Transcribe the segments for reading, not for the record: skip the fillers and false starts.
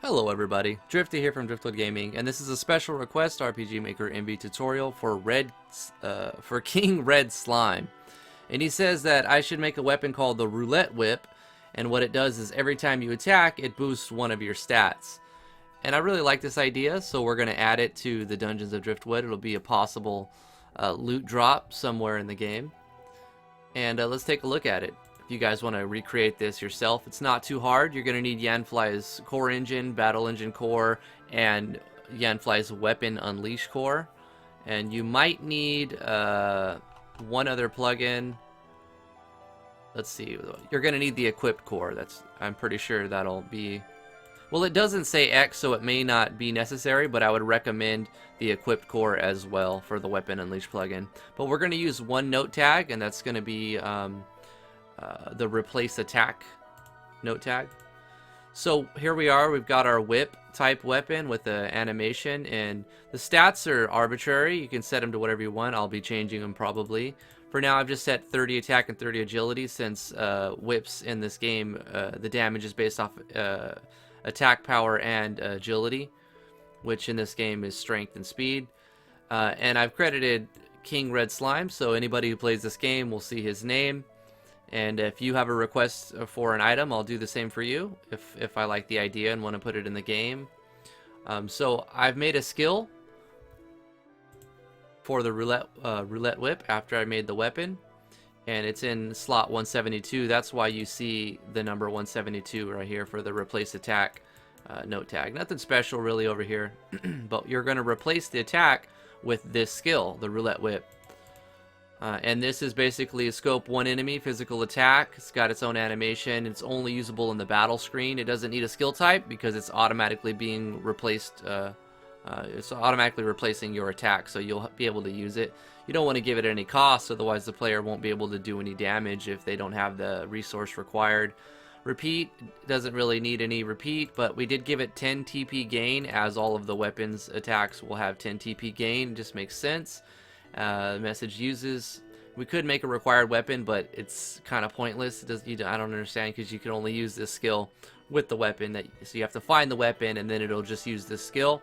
Hello everybody, Drifty here from Driftwood Gaming, and this is a special request RPG Maker MV tutorial for King Red Slime. And he says that I should make a weapon called the Roulette Whip, and what it does is every time you attack, it boosts one of your stats. And I really like this idea, so we're going to add it to the Dungeons of Driftwood. It'll be a possible loot drop somewhere in the game. And let's take a look at it. If you guys want to recreate this yourself, it's not too hard. You're going to need Yanfly's core engine, battle engine core, and Yanfly's weapon unleash core. And you might need one other plugin. Let's see. You're going to need the equipped core. I'm pretty sure that'll be... Well, it doesn't say X, so it may not be necessary, but I would recommend the equipped core as well for the weapon unleash plugin. But we're going to use one note tag, and that's going to be... the replace attack note tag. So here we are, we've got our whip type weapon with the animation, and the stats are arbitrary. You can set them to whatever you want. I'll be changing them probably. For now I've just set 30 attack and 30 agility, since whips in this game, the damage is based off attack power and agility, which in this game is strength and speed. And I've credited King Red Slime, so anybody who plays this game will see his name. And if you have a request for an item, I'll do the same for you if I like the idea and want to put it in the game. So I've made a skill for the roulette whip after I made the weapon, and it's in slot 172. That's why you see the number 172 right here for the replace attack note tag. Nothing special really over here, but you're going to replace the attack with this skill, the roulette whip. And this is basically a scope one enemy physical attack. It's got its own animation. It's only usable in the battle screen. It doesn't need a skill type because it's automatically being replaced. It's automatically replacing your attack, so you'll be able to use it. You don't want to give it any cost, otherwise the player won't be able to do any damage if they don't have the resource required. Repeat doesn't really need any repeat, but we did give it 10 TP gain, as all of the weapons attacks will have 10 TP gain. It just makes sense. Message uses. We could make a required weapon, but it's kind of pointless. I don't understand, because you can only use this skill with the weapon. So you have to find the weapon, and then it'll just use this skill.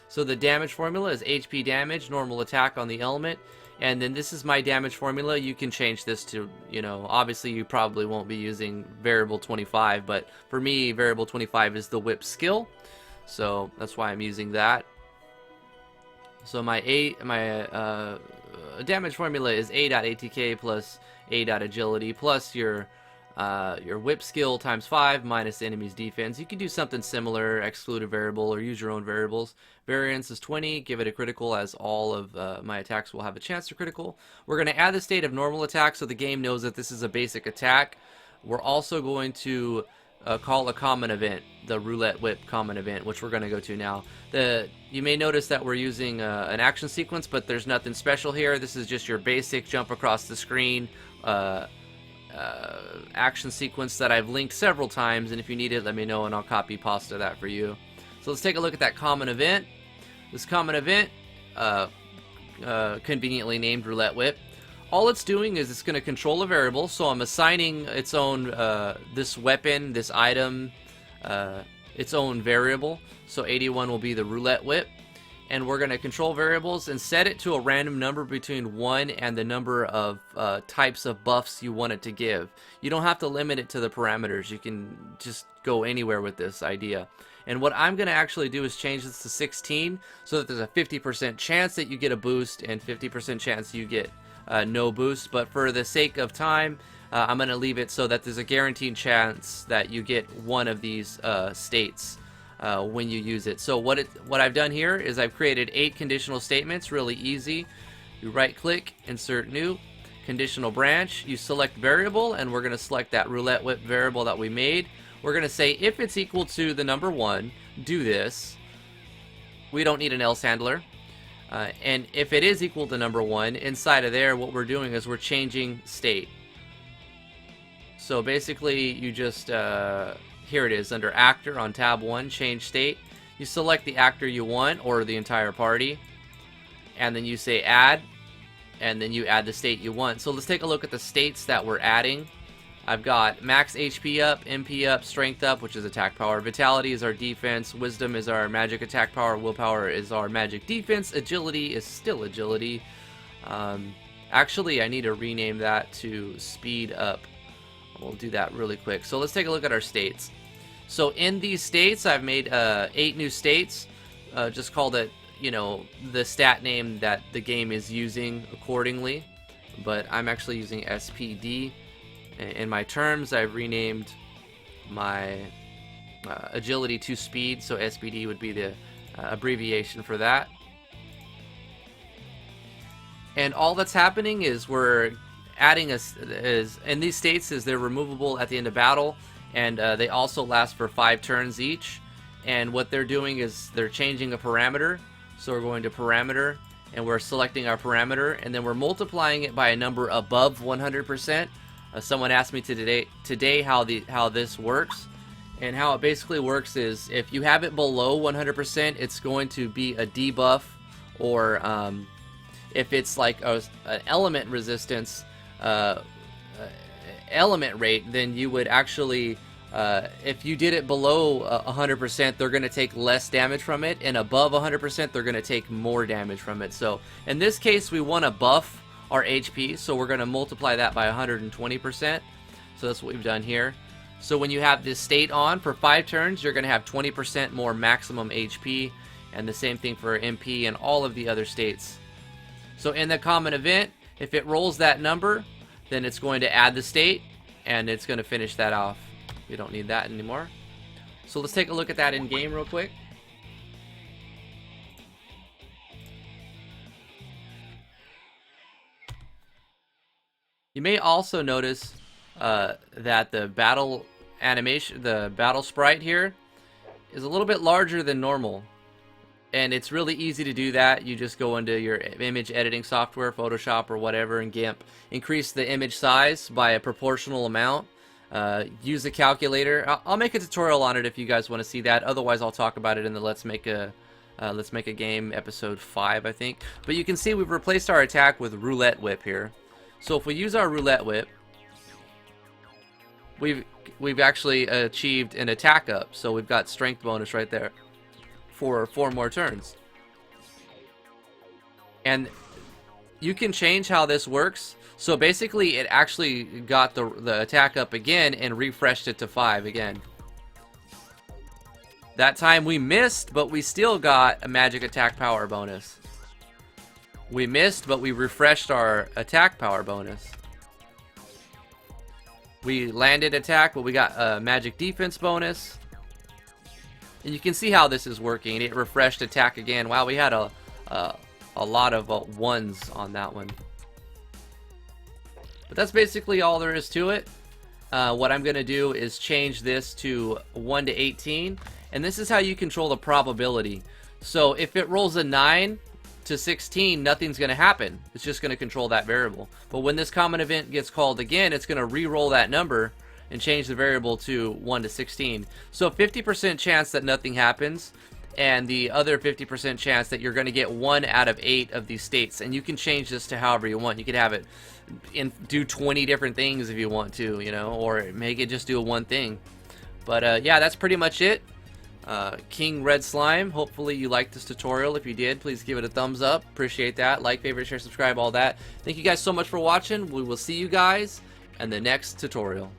So the damage formula is HP damage, normal attack on the element, and then this is my damage formula. You can change this to, obviously you probably won't be using variable 25, but for me, variable 25 is the whip skill, so that's why I'm using that. So my damage formula is A.ATK plus A.agility plus your whip skill times 5 minus the enemy's defense. You can do something similar, exclude a variable or use your own variables. Variance is 20, give it a critical, as all of my attacks will have a chance to critical. We're going to add the state of normal attack so the game knows that this is a basic attack. We're also going to call a common event, the roulette whip common event, which we're going to go to now. You may notice that we're using an action sequence, but there's nothing special here. This is just your basic jump across the screen action sequence that I've linked several times, and if you need it, let me know and I'll copy pasta that for you. So let's take a look at that common event. This common event, conveniently named roulette whip, all it's doing is it's going to control a variable. So I'm assigning its own this weapon, this item, its own variable. So 81 will be the roulette whip, and we're going to control variables and set it to a random number between 1 and the number of types of buffs you want it to give. You don't have to limit it to the parameters. You can just go anywhere with this idea. And what I'm going to actually do is change this to 16, so that there's a 50% chance that you get a boost and 50% chance you get no boost. But for the sake of time, I'm going to leave it so that there's a guaranteed chance that you get one of these states when you use it. So what I've done here is I've created 8 conditional statements, really easy. You right click, insert new, conditional branch, you select variable, and we're going to select that roulette whip variable that we made. We're going to say if it's equal to the number 1, do this. We don't need an else handler. And if it is equal to number 1, inside of there, what we're doing is we're changing state. So basically, you just, here it is, under actor on tab 1, change state. You select the actor you want, or the entire party, and then you say add, and then you add the state you want. So let's take a look at the states that we're adding. I've got max HP up, MP up, strength up, which is attack power, vitality is our defense, wisdom is our magic attack power, willpower is our magic defense, agility is still agility. Actually, I need to rename that to speed up. We'll do that really quick. So let's take a look at our states. So in these states, I've made 8 new states. Just called it, you know, the stat name that the game is using accordingly. But I'm actually using SPD. In my terms, I've renamed my agility to speed, so SPD would be the abbreviation for that. And all that's happening is we're adding in these states is they're removable at the end of battle, and they also last for 5 turns each. And what they're doing is they're changing a parameter. So we're going to parameter, and we're selecting our parameter, and then we're multiplying it by a number above 100%. Someone asked me today how this works, and how it basically works is if you have it below 100%, it's going to be a debuff, or if it's like an element resistance, element rate, then you would actually, if you did it below 100%, they're going to take less damage from it, and above 100%, they're going to take more damage from it. So in this case, we want to buff our HP, so we're going to multiply that by 120%. So that's what we've done here. So when you have this state on for 5 turns, you're going to have 20% more maximum HP, and the same thing for MP and all of the other states. So in the common event, if it rolls that number, then it's going to add the state, and it's going to finish that off. We don't need that anymore. So let's take a look at that in game real quick. You may also notice that the battle animation, the battle sprite here, is a little bit larger than normal. And it's really easy to do that. You just go into your image editing software, Photoshop or whatever, and GIMP. Increase the image size by a proportional amount. Use a calculator. I'll make a tutorial on it if you guys want to see that. Otherwise, I'll talk about it in the Let's Make a Game episode 5, I think. But you can see we've replaced our attack with Roulette Whip here. So if we use our Roulette Whip, we've actually achieved an attack up. So we've got strength bonus right there for 4 more turns. And you can change how this works. So basically it actually got the attack up again and refreshed it to 5 again. That time we missed, but we still got a magic attack power bonus. We missed, but we refreshed our attack power bonus. We landed attack, but we got a magic defense bonus. And you can see how this is working. It refreshed attack again. Wow, we had a lot of 1s on that one. But that's basically all there is to it. What I'm going to do is change this to 1 to 18. And this is how you control the probability. So if it rolls a 9 to 16, nothing's going to happen. It's just going to control that variable. But when this common event gets called again, it's going to re-roll that number and change the variable to 1 to 16. So 50% chance that nothing happens, and the other 50% chance that you're going to get 1 out of 8 of these states. And you can change this to however you want. You could have it do 20 different things if you want to, you know, or make it just do one thing. But yeah, that's pretty much it. King Red Slime, hopefully you liked this tutorial. If you did, please give it a thumbs up. Appreciate that. Like, favorite, share, subscribe, all that. Thank you guys so much for watching. We will see you guys in the next tutorial.